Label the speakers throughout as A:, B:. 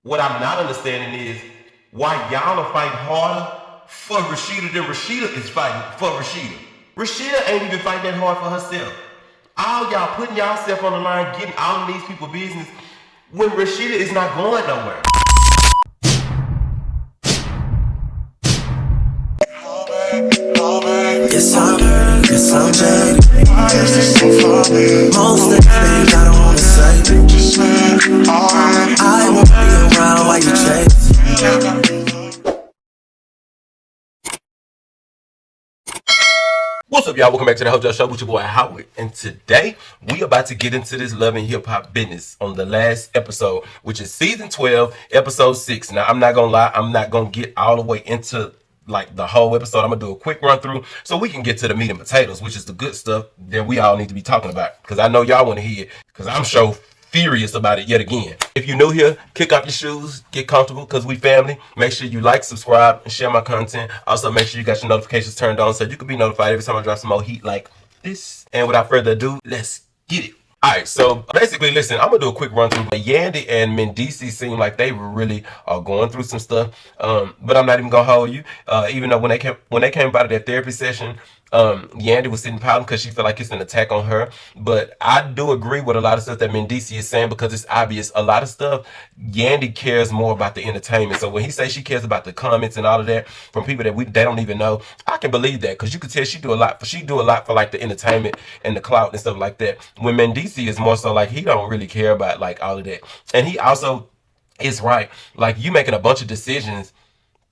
A: What I'm not understanding is why y'all are fighting harder for Rashida than Rashida is fighting for Rashida. Rashida ain't even fighting that hard for herself. All y'all putting y'allself on the line, getting all of these people business when Rashida is not going nowhere.
B: Yes, I'm jaded. Most of the things I don't wanna say. I won't be around while you chase.
A: What's up, y'all? Welcome back to the Hojo Show with your boy Howard. And today, we about to get into this love and hip-hop business on the last episode, which is season 12, episode 6. Now, I'm not gonna lie, I'm not gonna get all the way into like the whole episode. I'm gonna do a quick run through so we can get to the meat and potatoes, which is the good stuff that we all need to be talking about. Because I know y'all want to hear it, because I'm so furious about it yet again. If you're new here, kick off your shoes, get comfortable, because we family. Make sure you like, subscribe, and share my content. Also, make sure you got your notifications turned on so you can be notified every time I drop some more heat like this. And without further ado, let's get it. Alright, so basically, listen, I'm gonna do a quick run through. Yandy and Mendecees seem like they really are going through some stuff. But I'm not even gonna hold you. Even though when they came out of their therapy session, Yandy was sitting pouting because she felt like it's an attack on her. But I do agree with a lot of stuff that Mendecees is saying, because it's obvious a lot of stuff Yandy cares more about the entertainment. So when he says she cares about the comments and all of that from people that they don't even know, I can believe that, because you can tell she do a lot for like the entertainment and the clout and stuff like that. When Mendecees is more so like he don't really care about like all of that. And he also is right. Like, you making a bunch of decisions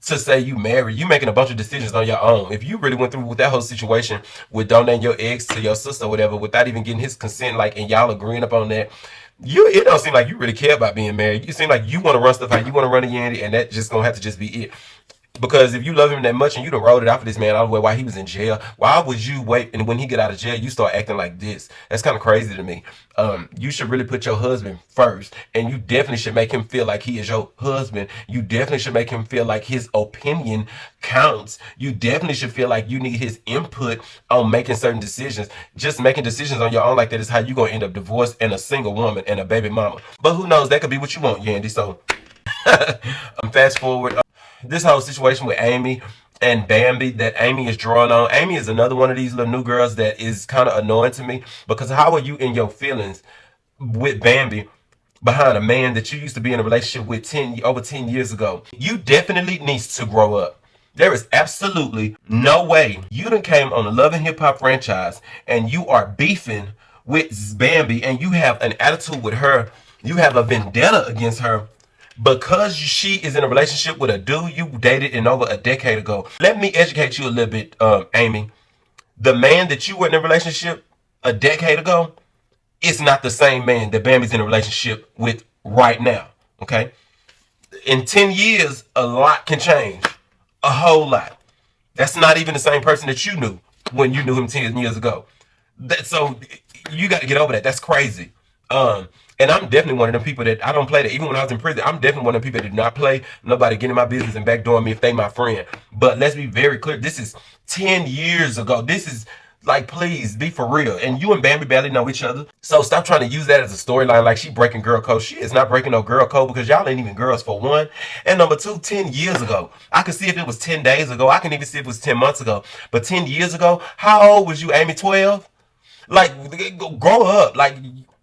A: to say you married, you making a bunch of decisions on your own. If you really went through with that whole situation with donating your eggs to your sister or whatever without even getting his consent, like, and y'all agreeing up on that, it don't seem like you really care about being married. You seem like you want to run stuff how you want to run a Yandy, and that just gonna have to just be it. Because if you love him that much and you done rolled it out for this man all the way while he was in jail, why would you wait and when he get out of jail you start acting like this? That's kind of crazy to me. You should really put your husband first, and you definitely should make him feel like he is your husband. You definitely should make him feel like his opinion counts. You definitely should feel like you need his input on making certain decisions. Just making decisions on your own like that is how you're going to end up divorced and a single woman and a baby mama. But who knows, that could be what you want, Yandy. So fast forward. This whole situation with Amy and Bambi that Amy is drawing on. Amy is another one of these little new girls that is kind of annoying to me, because how are you in your feelings with Bambi behind a man that you used to be in a relationship with over 10 years ago? You definitely needs to grow up. There is absolutely no way you done came on a Love and Hip Hop franchise and you are beefing with Bambi and you have an attitude with her. You have a vendetta against her because she is in a relationship with a dude you dated in over a decade ago. Let me educate you a little bit, Amy. The man that you were in a relationship a decade ago is not the same man that Bambi's in a relationship with right now, okay? In 10 years, a lot can change. A whole lot. That's not even the same person that you knew when you knew him 10 years ago. So you got to get over that. That's crazy. And I'm definitely one of them people that I don't play that. Even when I was in prison, I'm definitely one of them people that did not play nobody getting in my business and backdooring me if they my friend. But let's be very clear. This is 10 years ago. This is like, please be for real. And you and Bambi barely know each other. So stop trying to use that as a storyline like she breaking girl code. She is not breaking no girl code, because y'all ain't even girls, for one. And number two, 10 years ago. I can see if it was 10 days ago. I can even see if it was 10 months ago. But 10 years ago, how old was you, Amy? 12? Like, grow up. Like,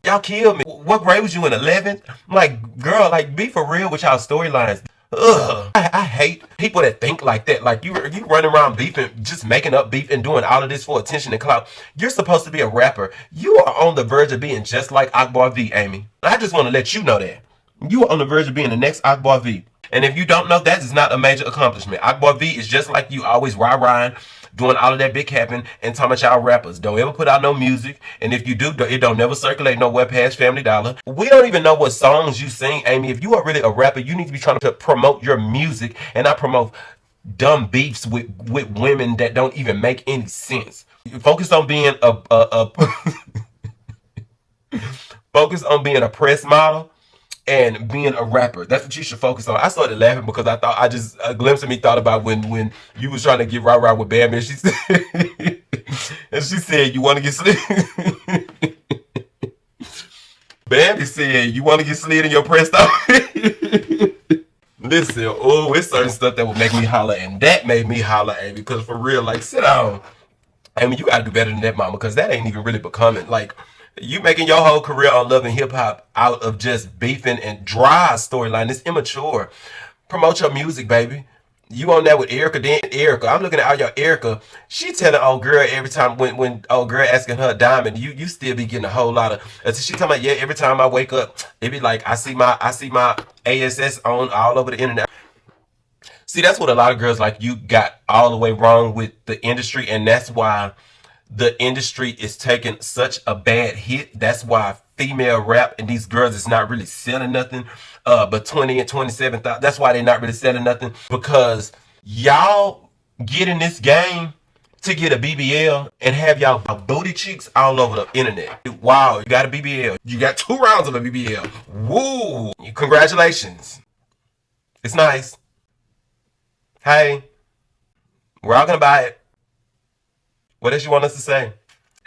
A: y'all killed me. What grade was you in? 11th? Like, girl, like, be for real with y'all storylines. Ugh. I hate people that think like that. Like, you running around beefing, just making up beef and doing all of this for attention and clout. You're supposed to be a rapper. You are on the verge of being just like Akbar V, Amy. I just want to let you know that. You are on the verge of being the next Akbar V. And if you don't know, that is not a major accomplishment. Akbar V is just like you, always rah-rahing, doing all of that big capping and talking about y'all rappers. Don't ever put out no music. And if you do, it don't never circulate nowhere past Family Dollar. We don't even know what songs you sing, Amy. If you are really a rapper, you need to be trying to promote your music and not promote dumb beefs with women that don't even make any sense. Focus on being focus on being a press model and being a rapper. That's what you should focus on. I started laughing because I thought, a glimpse of me thought about when you was trying to get right with Bambi, and she said, and she said, you want to get slid? Bambi said, you want to get slid in your press on? Listen, oh, it's certain stuff that would make me holler, and that made me holler, Amy, because for real, like, sit down. I mean, you gotta do better than that, mama, because that ain't even really becoming. Like, you making your whole career on Love and Hip Hop out of just beefing and dry storyline. It's immature. Promote your music, baby. You on that with Erica, then Erica. I'm looking at all your Erica. She telling old girl every time when old girl asking her a diamond, you still be getting a whole lot of. She talking about, yeah, every time I wake up, it be like I see my ASS on all over the internet. See, that's what a lot of girls like you got all the way wrong with the industry, and that's why the industry is taking such a bad hit. That's why female rap and these girls is not really selling nothing. But 20 and 27, that's why they're not really selling nothing, because y'all get in this game to get a BBL and have y'all booty cheeks all over the internet. Wow, you got a BBL. You got 2 rounds of a BBL. Woo! Congratulations. It's nice. Hey, we're all gonna buy it. What else you want us to say?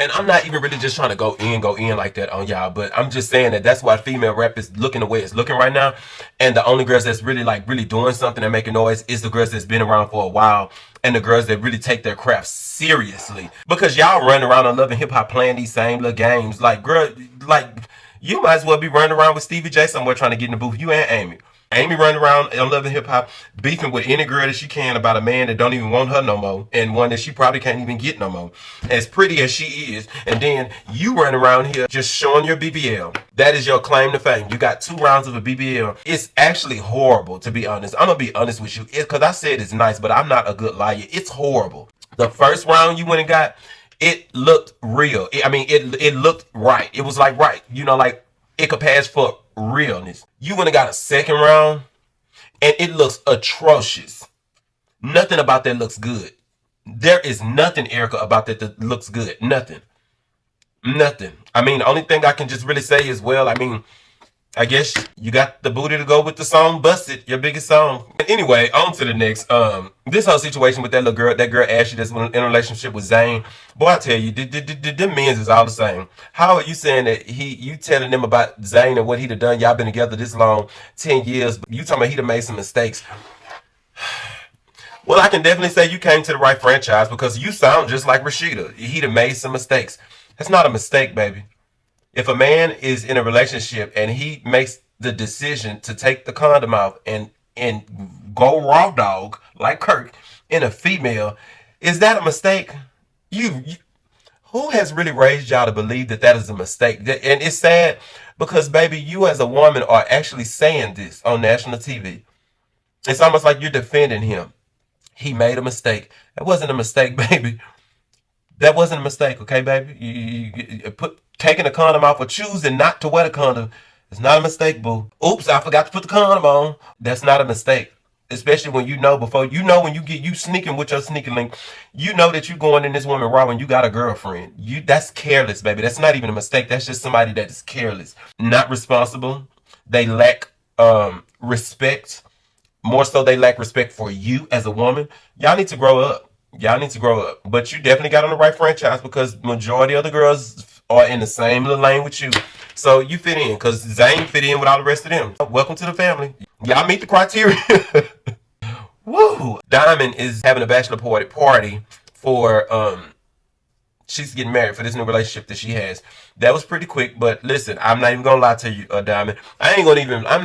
A: And I'm not even really just trying to go in like that on y'all, but I'm just saying that that's why female rap is looking the way it's looking right now. And the only girls that's really doing something and making noise is the girls that's been around for a while, and the girls that really take their craft seriously. Because y'all run around on Love and Hip Hop playing these same little games. Like, girl, like, you might as well be running around with Stevie J somewhere trying to get in the booth. You and Amy. Amy running around on Love and Hip Hop beefing with any girl that she can about a man that don't even want her no more, and one that she probably can't even get no more, as pretty as she is. And then you run around here just showing your BBL. That is your claim to fame. You got 2 rounds of a BBL. It's actually horrible, to be honest. I'm gonna be honest with you, because I said it's nice, but I'm not a good liar. It's horrible. The first round you went and got, it looked real. It looked right. It was like right. You know, like it could pass for realness. You went and got a second round, and it looks atrocious. Nothing about that looks good. There is nothing, Erica, about that looks good. Nothing. I mean, the only thing I can just really say is, well, I mean, I guess you got the booty to go with the song Busted, your biggest song. Anyway, on to the next. This whole situation with that girl Ashley that's in a relationship with Zane. Boy, I tell you, them men's is all the same. How are you saying that you telling them about Zane and what he'd have done? Y'all been together this long, 10 years. You talking about he'd have made some mistakes. Well, I can definitely say you came to the right franchise, because you sound just like Rashida. He'd have made some mistakes. That's not a mistake, baby. If a man is in a relationship and he makes the decision to take the condom off and go raw dog like Kirk in a female, is that a mistake? Who has really raised y'all to believe that is a mistake? And it's sad, because baby, you as a woman are actually saying this on national TV. It's almost like you're defending him. He made a mistake. That wasn't a mistake, baby. That wasn't a mistake, okay, baby? You taking the condom off or choosing not to wear the condom is not a mistake, boo. Oops, I forgot to put the condom on. That's not a mistake. Especially when when you sneaking with your sneaking link, you know that you going in this woman raw when you got a girlfriend. That's careless, baby. That's not even a mistake. That's just somebody that is careless, not responsible. They lack respect. More so, they lack respect for you as a woman. Y'all need to grow up. But you definitely got on the right franchise, because majority of the girls are in the same little lane with you. So you fit in, because Zane fit in with all the rest of them. Welcome to the family. Y'all meet the criteria. Woo! Diamond is having a bachelor party for she's getting married for this new relationship that she has. That was pretty quick, but listen, I'm not even gonna lie to you, Diamond. I'm not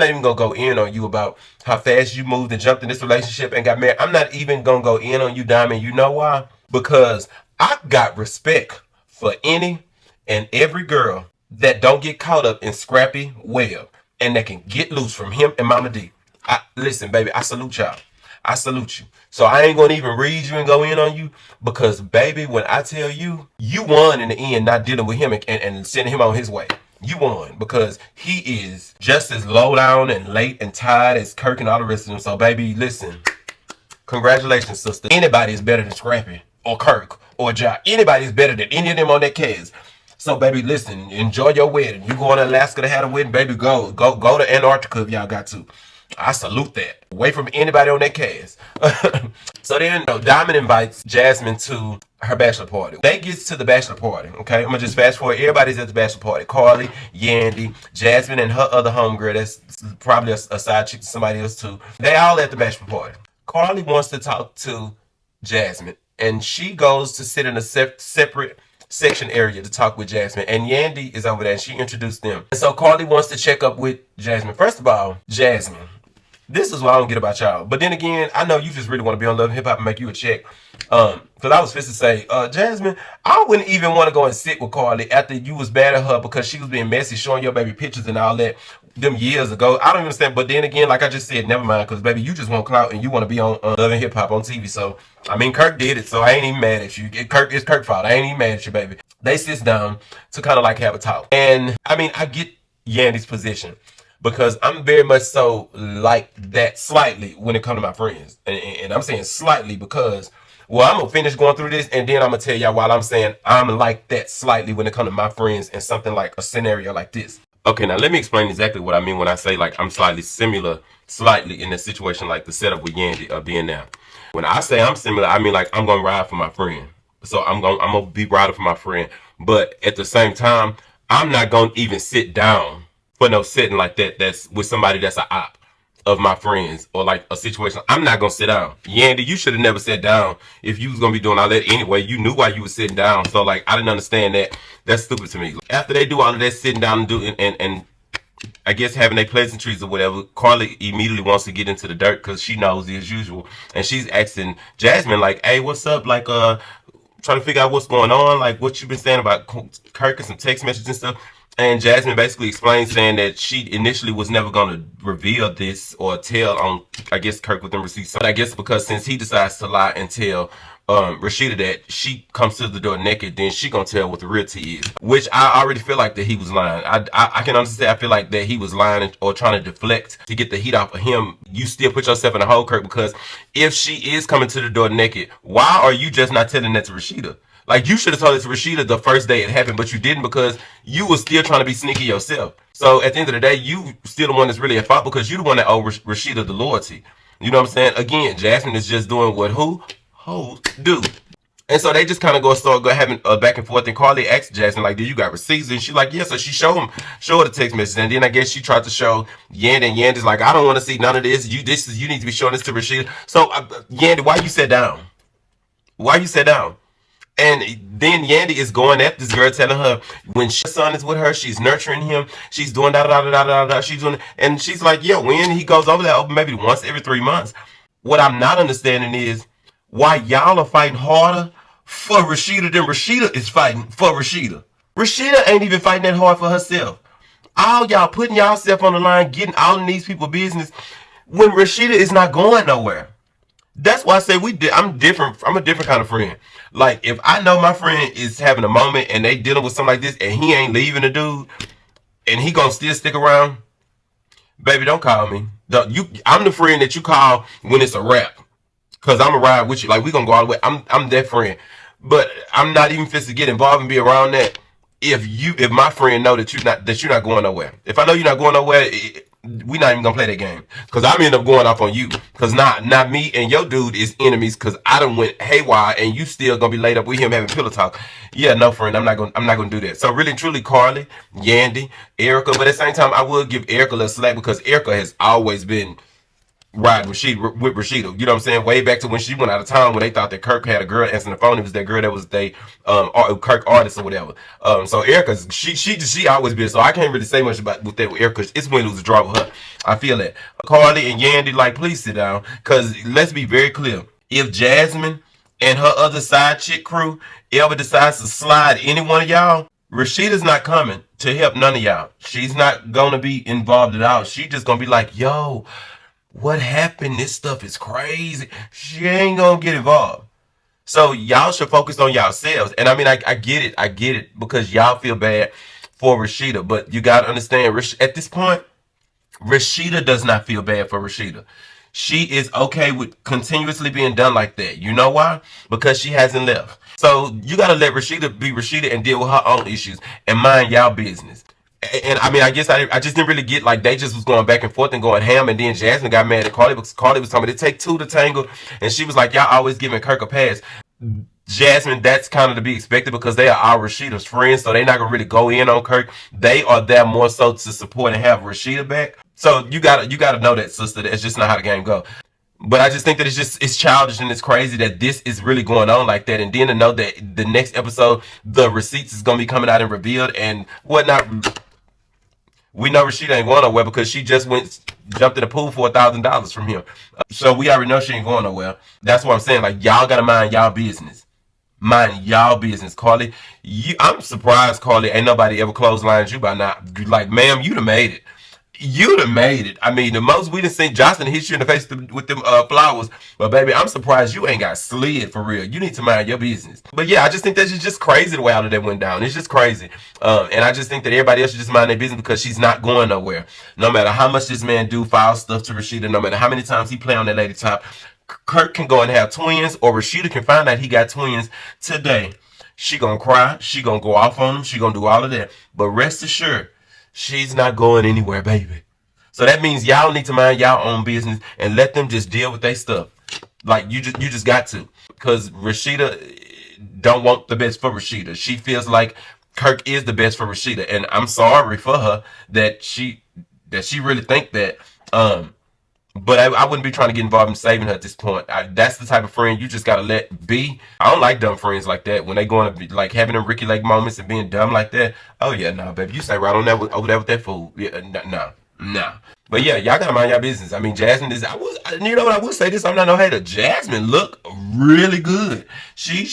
A: even gonna go in on you about how fast you moved and jumped in this relationship and got married. I'm not even gonna go in on you, Diamond. You know why? Because I got respect for any and every girl that don't get caught up in scrappy web and that can get loose from him and Mama D. Listen, baby, I salute y'all. I salute you. So I ain't gonna even read you and go in on you, because baby, when I tell you, you won in the end, not dealing with him and sending him on his way. You won, because he is just as low down and late and tired as Kirk and all the rest of them. So baby, listen, congratulations, sister. Anybody is better than Scrappy or Kirk or Jock. Anybody is better than any of them on that case. So baby, listen, enjoy your wedding. You going to Alaska to have a wedding, baby, go to Antarctica if y'all got to. I salute that. Away from anybody on that cast. So then, Diamond invites Jasmine to her bachelor party. They get to the bachelor party, okay? I'm gonna just fast forward. Everybody's at the bachelor party. Carly, Yandy, Jasmine, and her other homegirl. That's probably a side chick to somebody else too. They all at the bachelor party. Carly wants to talk to Jasmine, and she goes to sit in a separate section area to talk with Jasmine, and Yandy is over there, and she introduced them. And so Carly wants to check up with Jasmine. First of all, Jasmine, this is what I don't get about y'all. But then again, I know you just really want to be on Love and Hip Hop and make you a check. Because I was supposed to say, Jasmine, I wouldn't even want to go and sit with Carly after you was mad at her because she was being messy, showing your baby pictures and all that them years ago. I don't even understand. But then again, like I just said, never mind. Because, baby, you just want clout and you want to be on Love and Hip Hop on TV. So, I mean, Kirk did it. So, I ain't even mad at you. It's Kirk's fault. I ain't even mad at you, baby. They sit down to kind of like have a talk. And, I mean, I get Yandy's position. Because I'm very much so like that slightly when it comes to my friends. And I'm saying slightly because, well, I'm going to finish going through this and then I'm going to tell y'all while I'm saying I'm like that slightly when it comes to my friends and something like a scenario like this. Okay, now let me explain exactly what I mean when I say like I'm slightly in a situation like the setup with Yandy being there. When I say I'm similar, I mean like I'm going to ride for my friend. So I'm going to be riding for my friend. But at the same time, I'm not going to even sit down for no sitting like that that's with somebody that's an op of my friends or like a situation. I'm not gonna sit down. Yandy, you should have never sat down if you was gonna be doing all that anyway. You knew why you was sitting down. So like I didn't understand that. That's stupid to me. After they do all of that sitting down and do and I guess having their pleasantries or whatever, Carly immediately wants to get into the dirt because she knows as usual. And she's asking Jasmine like, hey, what's up? Like trying to figure out what's going on, like what you've been saying about Kirk and some text messages and stuff. And Jasmine basically explains saying that she initially was never going to reveal this or tell on, I guess, Kirk with them receipts. But I guess because since he decides to lie and tell Rashida that she comes to the door naked, then she gonna tell what the real tea is. Which I already feel like that he was lying. I can understand. I feel like that he was lying or trying to deflect to get the heat off of him. You still put yourself in a hole, Kirk, because if she is coming to the door naked, why are you just not telling that to Rashida? Like, you should have told it to Rashida the first day it happened, but you didn't because you were still trying to be sneaky yourself. So, at the end of the day, you still the one that's really at fault because you the one that owed Rashida the loyalty. You know what I'm saying? Again, Jasmine is just doing what hoes do. And so they just kind of start having a back and forth. And Carly asked Jasmine, like, do you got receipts? And she's like, yeah. So she showed her the text message. And then I guess she tried to show Yandy. And Yandy's like, I don't want to see none of this. You need to be showing this to Rashida. So, Yandy, why you sat down? Why you sat down? And then Yandy is going at this girl, telling her when her son is with her, she's nurturing him. She's doing da. She's doing, and she's like, yeah, when he goes over there, maybe once every 3 months. What I'm not understanding is why y'all are fighting harder for Rashida than Rashida is fighting for Rashida. Rashida ain't even fighting that hard for herself. All y'all putting y'allself on the line, getting all in these people's business when Rashida is not going nowhere. That's why I say I'm different. I'm a different kind of friend. Like, if I know my friend is having a moment and they dealing with something like this and he ain't leaving the dude and he gonna still stick around, baby, don't call me. I'm the friend that you call when it's a wrap. Cause I'm gonna ride with you. Like, we gonna go all the way. I'm that friend. But I'm not even fit to get involved and be around that. If my friend know that you're not going nowhere. If I know you're not going nowhere, we not even gonna play that game. Cause I'm end up going off on you. Cause not me and your dude is enemies. Cause I done went haywire and you still gonna be laid up with him having pillow talk. Yeah, no, friend, I'm not gonna do that. So really and truly, Carly, Yandy, Erica. But at the same time, I will give Erica a slack because Erica has always been riding with Rashida. You know what I'm saying? Way back to when she went out of town when they thought that Kirk had a girl answering the phone. It was that girl that was Kirk artist or whatever. So Erica, she always been. So I can't really say much about with Erica. It's when it was a draw with her. I feel that. Carly and Yandy, like, please sit down. Cause let's be very clear. If Jasmine and her other side chick crew ever decides to slide any one of y'all, Rashida's not coming to help none of y'all. She's not gonna be involved at all. She just gonna be like, yo, what happened? This stuff is crazy. She ain't gonna get involved. So y'all should focus on yourselves. And I mean, I get it because y'all feel bad for Rashida. But you gotta understand, at this point, Rashida does not feel bad for Rashida. She is okay with continuously being done like that. You know why? Because she hasn't left. So you gotta let Rashida be Rashida and deal with her own issues and mind y'all business. And I mean, I guess I just didn't really get, like, they just was going back and forth and going ham, and then Jasmine got mad at Carly because Carly was talking about it take two to tangle, and she was like, y'all always giving Kirk a pass. Jasmine, that's kind of to be expected because they are our Rashida's friends, so they're not gonna really go in on Kirk. They are there more so to support and have Rashida back. So you gotta know that, sister. That's just not how the game go. But I just think that it's childish and it's crazy that this is really going on like that. And then to know that the next episode, the receipts is gonna be coming out and revealed and whatnot. We know Rashida ain't going nowhere because she just jumped in the pool for $1,000 from him. So we already know she ain't going nowhere. That's what I'm saying. Like, y'all gotta mind y'all business. Mind y'all business, Carly. I'm surprised, Carly, ain't nobody ever clotheslined you by now. Like, ma'am, you'd have made it. You'd have made it. I mean, the most we done seen Johnson hit you in the face with them flowers. But baby, I'm surprised you ain't got slid for real. You need to mind your business. But yeah, I just think that's just crazy the way all of that went down. It's just crazy. And I just think that everybody else should just mind their business because she's not going nowhere. No matter how much this man do foul stuff to Rashida, no matter how many times he play on that lady top, Kirk can go and have twins, or Rashida can find out he got twins today. She gonna cry. She gonna go off on him. She gonna do all of that. But rest assured, she's not going anywhere, baby. So that means y'all need to mind y'all own business and let them just deal with their stuff. Like, you just got to. Because Rashida don't want the best for Rashida. She feels like Kirk is the best for Rashida. And I'm sorry for her that she really think that. But I wouldn't be trying to get involved in saving her at this point. That's the type of friend you just gotta let be. I don't like dumb friends like that. When they going to be like having them Ricky Lake moments and being dumb like that. Oh yeah, nah, baby, you stay right on that over there with that fool. Yeah, nah. But yeah, y'all gotta mind your business. I mean, Jasmine is. You know what I will say this. I'm not no hater. Jasmine look really good. She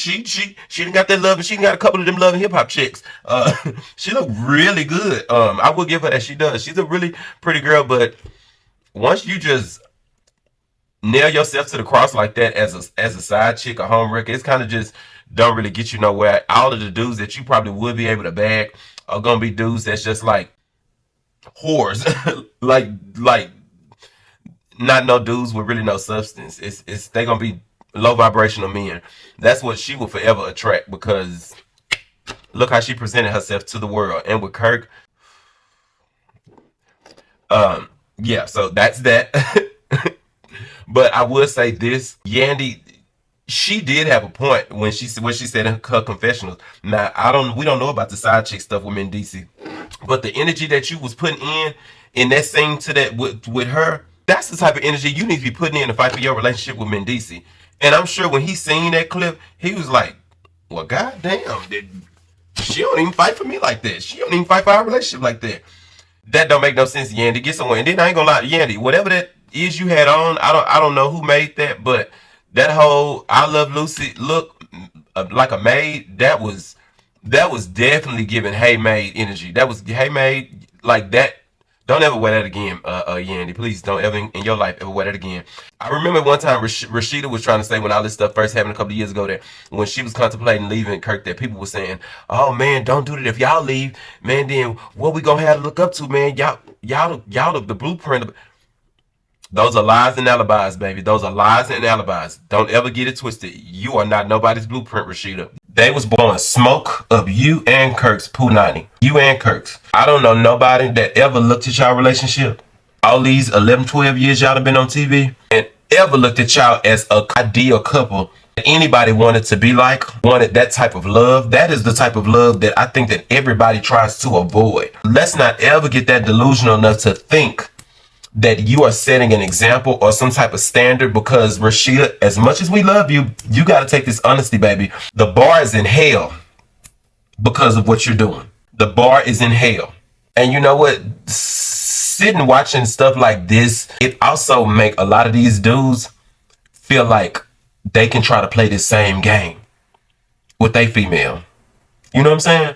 A: done got that love, and she done got a couple of them love and hip hop chicks. She look really good. I will give her that. She does. She's a really pretty girl, but once you just nail yourself to the cross like that as a side chick, a home wrecker, it's kind of just don't really get you nowhere. All of the dudes that you probably would be able to bag are gonna be dudes that's just like whores, like not no dudes with really no substance. It's they gonna be low vibrational men. That's what she will forever attract because look how she presented herself to the world. And with Kirk, yeah, so that's that. But I would say this, Yandy, she did have a point when she said in her confessionals. Now we don't know about the side chick stuff with Mendecees, but the energy that you was putting in that scene to that with her, that's the type of energy you need to be putting in to fight for your relationship with Mendecees. And I'm sure when he seen that clip, he was like, well, goddamn, she don't even fight for me like that. She don't even fight for our relationship like that. That don't make no sense, Yandy. Get somewhere. And then I ain't gonna lie, Yandy, whatever that is you had on, I don't know who made that, but that whole I Love Lucy look like a maid, that was definitely giving Hey Maid energy. That was Hey Maid like that. Don't ever wear that again, Yandy. Please don't ever in your life ever wear that again. I remember one time Rashida was trying to say when all this stuff first happened a couple of years ago that when she was contemplating leaving Kirk, that people were saying, "Oh man, don't do that. If y'all leave, man, then what we gonna have to look up to, man? Y'all the blueprint." Those are lies and alibis, baby. Those are lies and alibis. Don't ever get it twisted. You are not nobody's blueprint, Rashida. They was blowing smoke up you and Kirk's punani. You and Kirk's. I don't know nobody that ever looked at y'all relationship, all these 11, 12 years y'all have been on TV, and ever looked at y'all as a ideal couple that anybody wanted to be like, wanted that type of love. That is the type of love that I think that everybody tries to avoid. Let's not ever get that delusional enough to think that you are setting an example or some type of standard, because Rashida, as much as we love you, you got to take this honesty, baby. The bar is in hell because of what you're doing. The bar is in hell. And you know what? Sitting watching stuff like this, it also make a lot of these dudes feel like they can try to play this same game with a female. You know what I'm saying?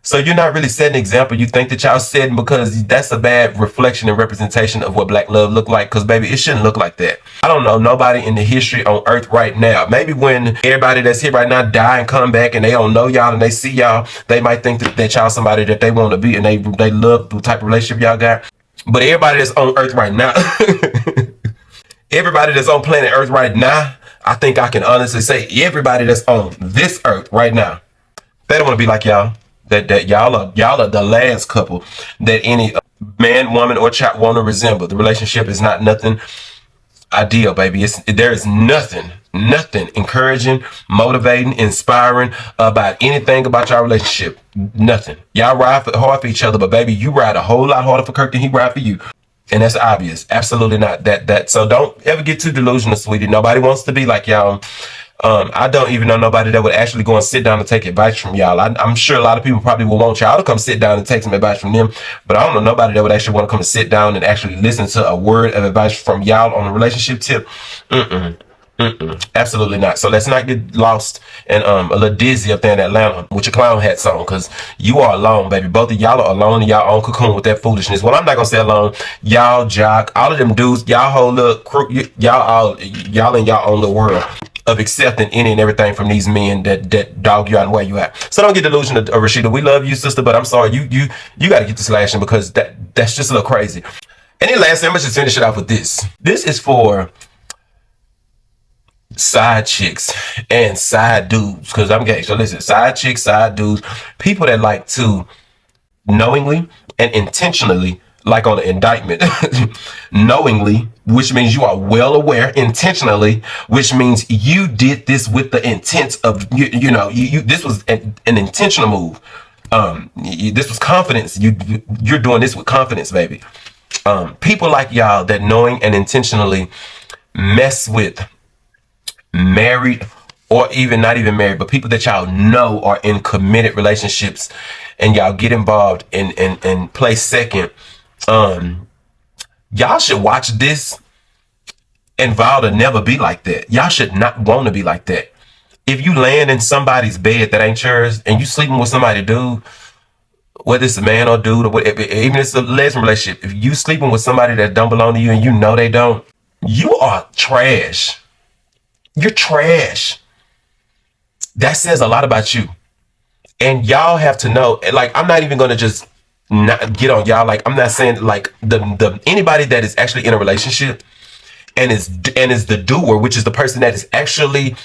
A: So you're not really setting an example. You think that y'all setting because that's a bad reflection and representation of what black love look like. Because baby, it shouldn't look like that. I don't know nobody in the history on earth right now. Maybe when everybody that's here right now die and come back and they don't know y'all and they see y'all, they might think that y'all somebody that they want to be and they love the type of relationship y'all got. But everybody that's on earth right now, everybody that's on planet earth right now, I think I can honestly say everybody that's on this earth right now, they don't want to be like y'all. That y'all are the last couple that any man, woman, or child want to resemble. The relationship is not nothing ideal, baby. There is nothing encouraging, motivating, inspiring about anything about your relationship. Nothing. Y'all ride hard for each other, but baby, you ride a whole lot harder for Kirk than he ride for you. And that's obvious. Absolutely not. So don't ever get too delusional, sweetie. Nobody wants to be like y'all. I don't even know nobody that would actually go and sit down and take advice from y'all. I'm sure a lot of people probably will want y'all to come sit down and take some advice from them, but I don't know nobody that would actually want to come and sit down and actually listen to a word of advice from y'all on a relationship tip. Absolutely not. So let's not get lost and a little dizzy up there in Atlanta with your clown hats on, because you are alone, baby. Both of y'all are alone in y'all own cocoon with that foolishness. Well, I'm not gonna say alone. Y'all jock, all of them dudes, y'all whole little crew, y'all in y'all own little world of accepting any and everything from these men that dog you out and where you at. So don't get delusional, Rashida. We love you, sister, but I'm sorry, you got to get this lashing, because that's just a little crazy. And then last, I'm just finish it off with this. This is for side chicks and side dudes, because I'm gay. So listen, side chicks, side dudes, people that like to knowingly and intentionally, like on the indictment, knowingly, which means you are well aware, intentionally, which means you did this with the intent of, this was an intentional move. This was confidence. You're doing this with confidence, baby. People like y'all that knowing and intentionally mess with married, or even not even married, but people that y'all know are in committed relationships, and y'all get involved and play second. Y'all should watch this and vow to never be like that. Y'all should not want to be like that. If you land in somebody's bed that ain't yours, and you sleeping with somebody, dude, whether it's a man or dude, or whatever, even if it's a lesbian relationship, if you sleeping with somebody that don't belong to you and you know they don't, you are trash. You're trash. That says a lot about you. And y'all have to know, like, I'm not even going to just not get on y'all. Like, I'm not saying like the anybody that is actually in a relationship and is the doer, which is the person that is actually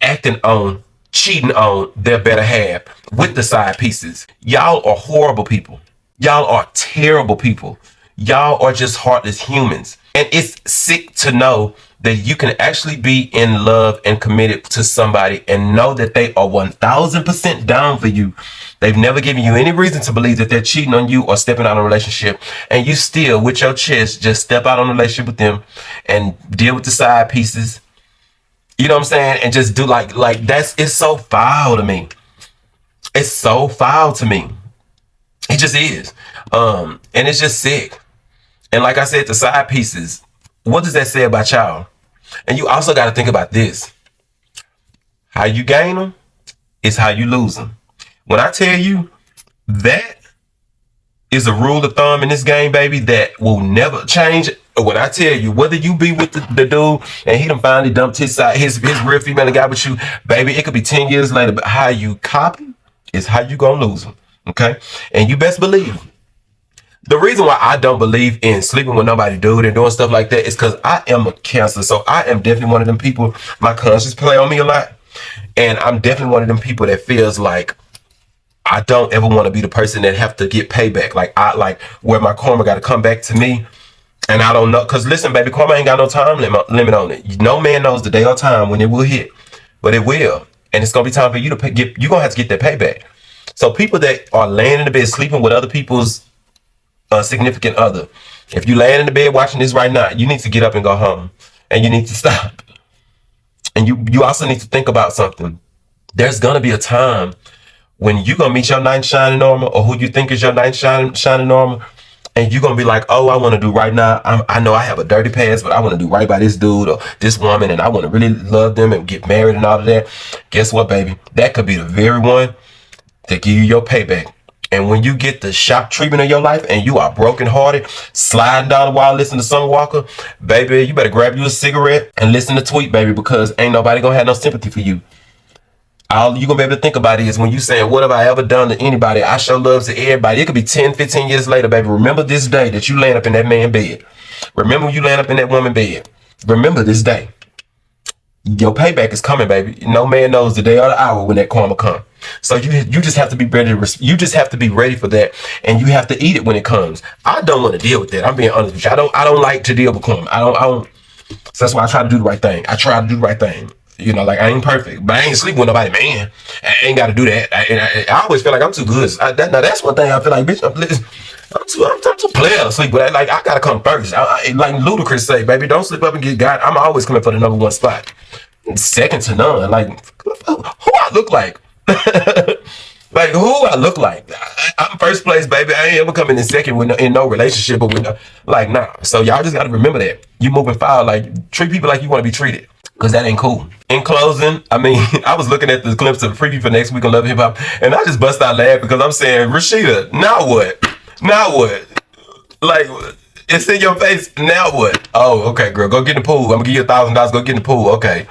A: acting on, cheating on their better half with the side pieces. Y'all are horrible people. Y'all are terrible people. Y'all are just heartless humans. And it's sick to know that you can actually be in love and committed to somebody and know that they are 1000% down for you. They've never given you any reason to believe that they're cheating on you or stepping out on a relationship. And you still, with your chest, just step out on a relationship with them and deal with the side pieces. You know what I'm saying? And just do like it's so foul to me. It's so foul to me. It just is. And it's just sick. And like I said, the side pieces, what does that say about y'all? And you also got to think about this. How you gain them is how you lose them. When I tell you that is a rule of thumb in this game, baby, that will never change. When I tell you, whether you be with the dude and he done finally dumped his real female guy with you, baby, it could be 10 years later, but how you copy is how you gonna lose them. Okay? And you best believe the reason why I don't believe in sleeping with nobody, dude, and doing stuff like that is because I am a Cancer. So I am definitely one of them people. My conscience play on me a lot. And I'm definitely one of them people that feels like I don't ever want to be the person that have to get payback. Like where my karma got to come back to me. And I don't know. Because listen, baby, karma ain't got no time limit on it. No man knows the day or time when it will hit. But it will. And it's going to be time for you to you're going to have to get that payback. So people that are laying in the bed sleeping with other people's significant other, if you laying in the bed watching this right now, you need to get up and go home, and you need to stop. And you also need to think about something. There's gonna be a time when you're gonna meet your knight in shining armor, or who you think is your knight in shining armor, and you're gonna be like, oh, I want to do right now. I know I have a dirty past, but I want to do right by this dude or this woman, and I want to really love them and get married and all of that. Guess what, baby? That could be the very one that give you your payback. And when you get the shock treatment of your life and you are brokenhearted, sliding down the wall, listening to Summer Walker, baby, you better grab you a cigarette and listen to Tweet, baby, because ain't nobody gonna have no sympathy for you. All you gonna be able to think about is when you saying, what have I ever done to anybody? I show love to everybody. It could be 10, 15 years later, baby. Remember this day that you laying up in that man bed. Remember you laying up in that woman bed. Remember this day. your payback is coming, baby. No man knows the day or the hour when that karma comes. So you just have to be ready. You just have to be ready for that, and you have to eat it when it comes. I don't want to deal with that. I'm being honest with you. I don't like to deal with karma. I don't. So that's why I try to do the right thing. I try to do the right thing. You know, like I ain't perfect, but I ain't sleeping with nobody, man. I ain't got to do that. I always feel like I'm too good. Now that's one thing I feel like, bitch. I'm too player to sleep with. Like I gotta come first. Like Ludacris say, baby, don't slip up and get got. I'm always coming for the number one spot, second to none. Like who I look like. Like who I look like. I'm first place, baby. I ain't ever coming in second in no relationship or with like nah. So y'all just gotta remember that. You moving forward, like treat people like you want to be treated. Cause that ain't cool. In closing, I mean, I was looking at the clips of the preview for next week on Love and Hip Hop, and I just bust out laughing because I'm saying, Rashida, now what? Now what? Like, it's in your face. Now what? Oh, okay, girl, go get in the pool. I'm gonna give you $1,000. Go get in the pool. Okay.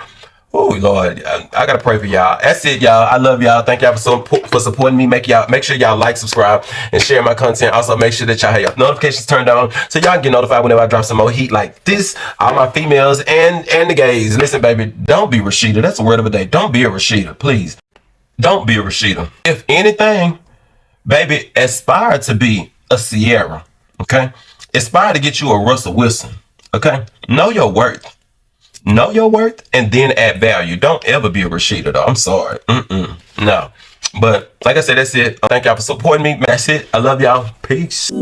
A: Oh Lord, I gotta pray for y'all. That's it, y'all. I love y'all. Thank y'all for supporting me. Make sure y'all like, subscribe, and share my content. Also, make sure that y'all have your notifications turned on so y'all can get notified whenever I drop some more heat like this. All my females and the gays. Listen, baby, don't be Rashida. That's the word of the day. Don't be a Rashida, please. Don't be a Rashida. If anything, baby, aspire to be a Sierra. Okay, aspire to get you a Russell Wilson. Okay, know your worth. Know your worth and then add value. Don't ever be a Rashida though. I'm sorry. No. But like I said, that's it. Thank y'all for supporting me. That's it. I love y'all. Peace.